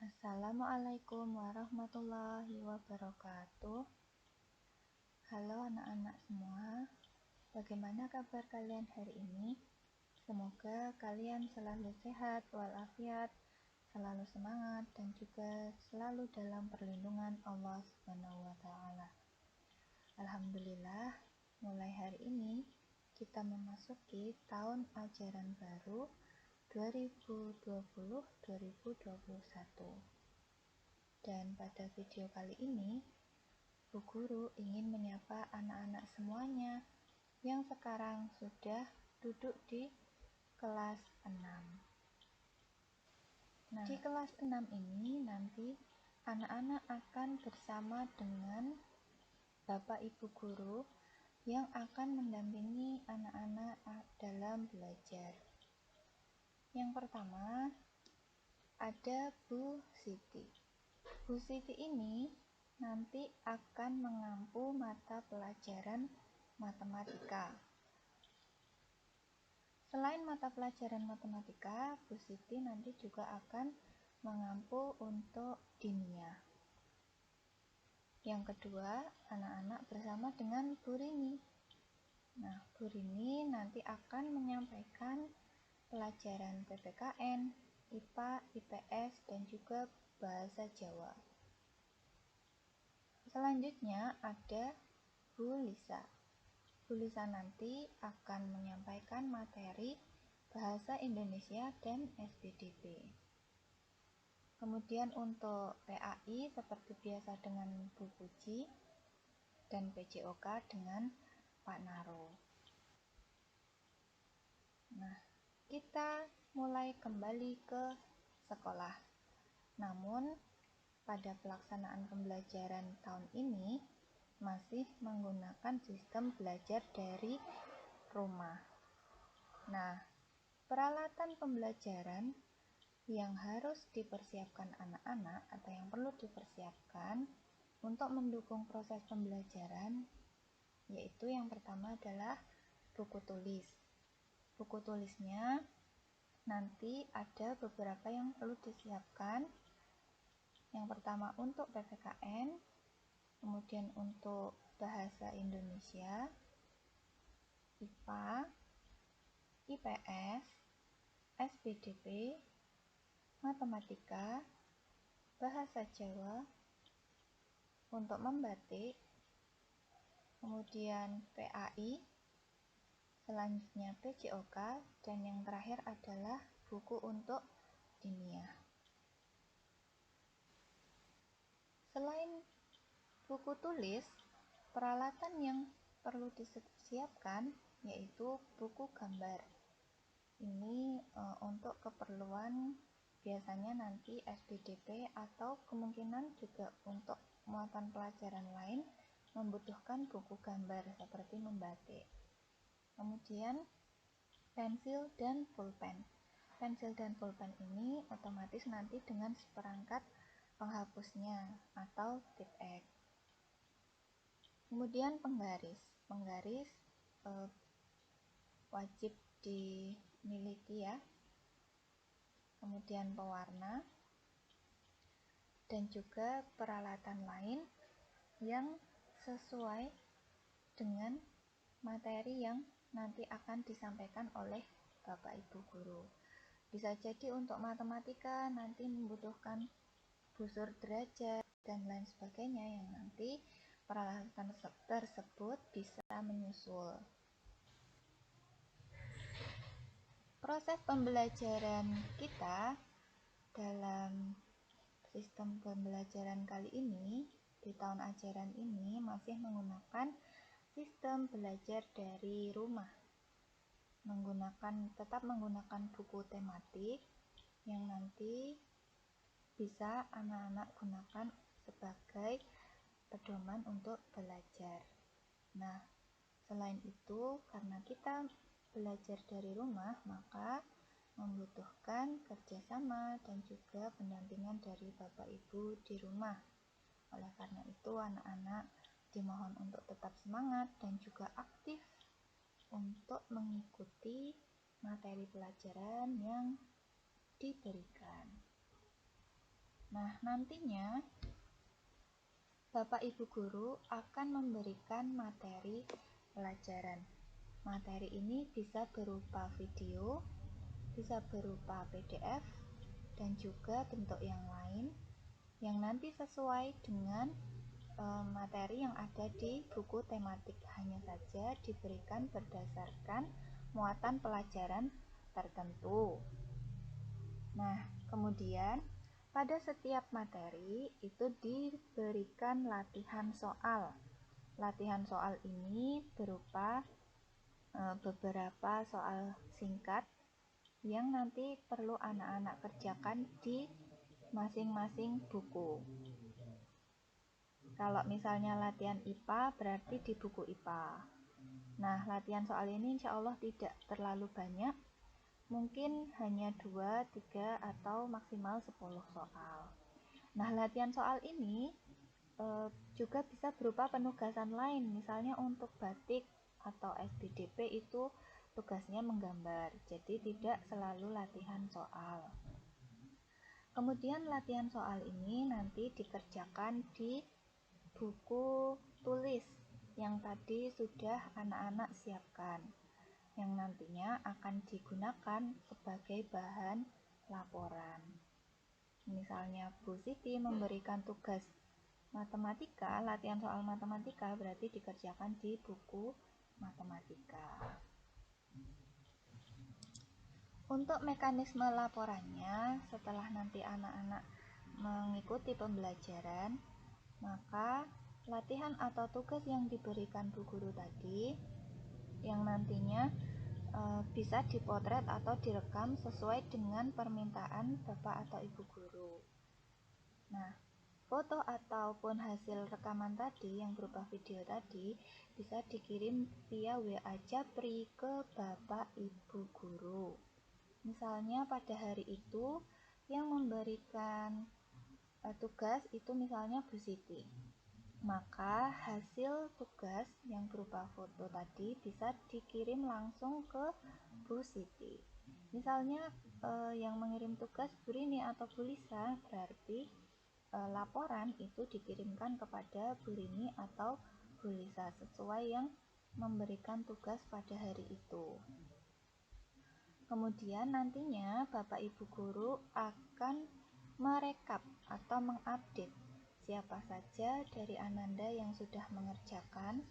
Assalamualaikum warahmatullahi wabarakatuh. Halo anak-anak semua, bagaimana kabar kalian hari ini? Semoga kalian selalu sehat walafiat, selalu semangat, dan juga selalu dalam perlindungan Allah Subhanahu wa Ta'ala. Alhamdulillah, mulai hari ini kita memasuki tahun ajaran baru 2020-2021. Dan pada video kali ini, Bu Guru ingin menyapa anak-anak semuanya yang sekarang sudah duduk di kelas 6. Nah, di kelas 6 ini nanti anak-anak akan bersama dengan Bapak Ibu Guru yang akan mendampingi anak-anak dalam belajar. Yang pertama, ada Bu Siti. Bu Siti ini nanti akan mengampu mata pelajaran matematika. Selain mata pelajaran matematika, Bu Siti nanti juga akan mengampu untuk dinia. Yang kedua, anak-anak bersama dengan Bu Rini. Nah, Bu Rini nanti akan menyampaikan pelajaran PPKN, IPA, IPS, dan juga bahasa Jawa. Selanjutnya ada Bu Lisa. Bu Lisa nanti akan menyampaikan materi bahasa Indonesia dan SPDB. Kemudian untuk PAI seperti biasa dengan Bu Puji dan PJOK dengan Pak Naro. Nah, kita mulai kembali ke sekolah. Namun, pada pelaksanaan pembelajaran tahun ini masih menggunakan sistem belajar dari rumah. Nah, peralatan pembelajaran yang harus dipersiapkan anak-anak atau yang perlu dipersiapkan untuk mendukung proses pembelajaran yaitu yang pertama adalah buku tulis. Buku tulisnya nanti ada beberapa yang perlu disiapkan. Yang pertama untuk PPKN, kemudian untuk bahasa Indonesia, IPA, IPS, SPDB, matematika, bahasa Jawa, untuk membatik, kemudian PAI, selanjutnya PJOK, dan yang terakhir adalah buku untuk dinia. Selain buku tulis, peralatan yang perlu disiapkan yaitu buku gambar. Ini untuk keperluan biasanya nanti SPDP atau kemungkinan juga untuk muatan pelajaran lain membutuhkan buku gambar seperti membatik. Kemudian pensil dan pulpen. Pensil dan pulpen ini otomatis nanti dengan seperangkat penghapusnya atau tip X. Kemudian penggaris. Penggaris wajib dimiliki ya. Kemudian pewarna dan juga peralatan lain yang sesuai dengan materi yang nanti akan disampaikan oleh Bapak Ibu Guru. Bisa jadi untuk matematika nanti membutuhkan busur derajat dan lain sebagainya yang nanti peralatan tersebut bisa menyusul. Proses pembelajaran kita dalam sistem pembelajaran kali ini di tahun ajaran ini masih menggunakan sistem belajar dari rumah. Tetap menggunakan buku tematik yang nanti bisa anak-anak gunakan sebagai pedoman untuk belajar. Nah, selain itu, karena kita belajar dari rumah, maka membutuhkan kerjasama dan juga pendampingan dari Bapak Ibu di rumah. Oleh karena itu, anak-anak dimohon untuk tetap semangat dan juga aktif untuk mengikuti materi pelajaran yang diberikan. Nah, nantinya Bapak Ibu Guru akan memberikan materi pelajaran. Materi ini bisa berupa video, bisa berupa PDF, dan juga bentuk yang lain yang nanti sesuai dengan materi yang ada di buku tematik, hanya saja diberikan berdasarkan muatan pelajaran tertentu. Nah, kemudian pada setiap materi itu diberikan latihan soal. Latihan soal ini berupa beberapa soal singkat yang nanti perlu anak-anak kerjakan di masing-masing buku. Kalau misalnya latihan IPA berarti di buku IPA. Nah, latihan soal ini insya Allah tidak terlalu banyak, mungkin hanya 2, 3, atau maksimal 10 soal. Nah, latihan soal ini juga bisa berupa penugasan lain, misalnya untuk batik atau SBDP itu tugasnya menggambar, jadi tidak selalu latihan soal. Kemudian latihan soal ini nanti dikerjakan di buku tulis yang tadi sudah anak-anak siapkan, yang nantinya akan digunakan sebagai bahan laporan. Misalnya Bu Siti memberikan tugas matematika, latihan soal matematika berarti dikerjakan di buku matematika. Untuk mekanisme laporannya, setelah nanti anak-anak mengikuti pembelajaran, maka latihan atau tugas yang diberikan Bu Guru tadi yang nantinya bisa dipotret atau direkam sesuai dengan permintaan Bapak atau Ibu Guru. Nah, foto ataupun hasil rekaman tadi yang berupa video tadi bisa dikirim via WA Japri ke Bapak Ibu Guru. Misalnya pada hari itu yang memberikan tugas itu misalnya Bu Siti. Maka hasil tugas yang berupa foto tadi bisa dikirim langsung ke Bu Siti. Misalnya yang mengirim tugas Bu Rini atau Bu Lisa, berarti laporan itu dikirimkan kepada Bu Rini atau Bu Lisa sesuai yang memberikan tugas pada hari itu. Kemudian nantinya Bapak Ibu Guru akan merekap atau mengupdate siapa saja dari Ananda yang sudah mengerjakan,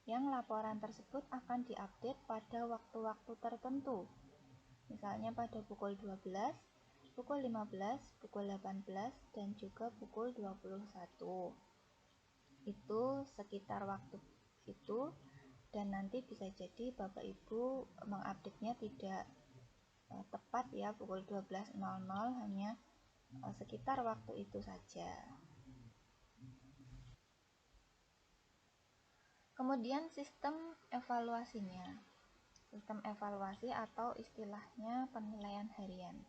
yang laporan tersebut akan diupdate pada waktu-waktu tertentu. Misalnya pada pukul 12, pukul 15, pukul 18, dan juga pukul 21. Itu sekitar waktu itu, dan nanti bisa jadi Bapak Ibu mengupdate-nya tidak tepat ya pukul 12.00, hanya sekitar waktu itu saja. Kemudian sistem evaluasinya. Sistem evaluasi atau istilahnya penilaian harian.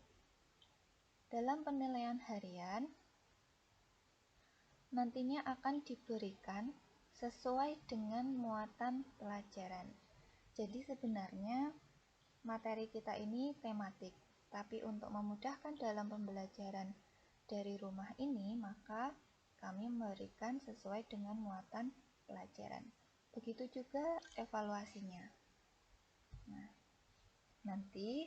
Dalam penilaian harian, nantinya akan diberikan sesuai dengan muatan pelajaran. Jadi sebenarnya materi kita ini tematik, tapi untuk memudahkan dalam pembelajaran dari rumah ini, maka kami memberikan sesuai dengan muatan pelajaran. Begitu juga evaluasinya. Nah, nanti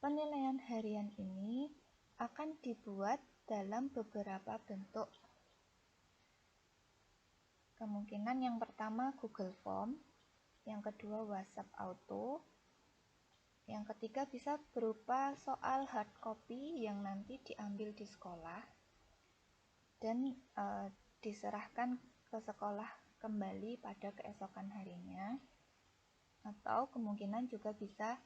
penilaian harian ini akan dibuat dalam beberapa bentuk. Kemungkinan yang pertama Google Form, yang kedua WhatsApp Auto, yang ketiga bisa berupa soal hard copy yang nanti diambil di sekolah dan diserahkan ke sekolah kembali pada keesokan harinya, atau kemungkinan juga bisa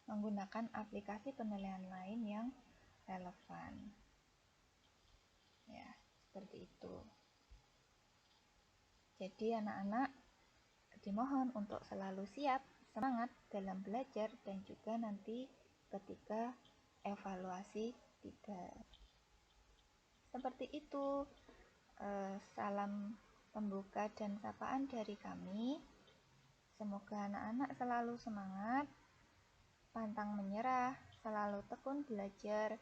menggunakan aplikasi penilaian lain yang relevan. Ya, seperti itu. Jadi anak-anak dimohon untuk selalu siap, semangat dalam belajar dan juga nanti ketika evaluasi tiba. Seperti itu. Salam pembuka dan sapaan dari kami. Semoga anak-anak selalu semangat, pantang menyerah, selalu tekun belajar,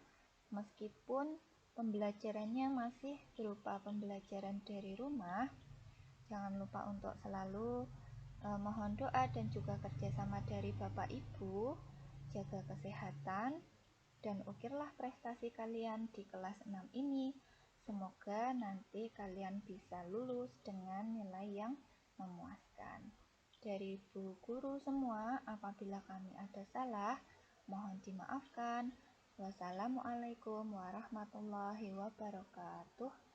meskipun pembelajarannya masih berupa pembelajaran dari rumah, jangan lupa untuk selalu mohon doa dan juga kerjasama dari Bapak Ibu, jaga kesehatan, dan ukirlah prestasi kalian di kelas 6 ini. Semoga nanti kalian bisa lulus dengan nilai yang memuaskan. Dari Bu Guru semua, apabila kami ada salah, mohon dimaafkan. Wassalamualaikum warahmatullahi wabarakatuh.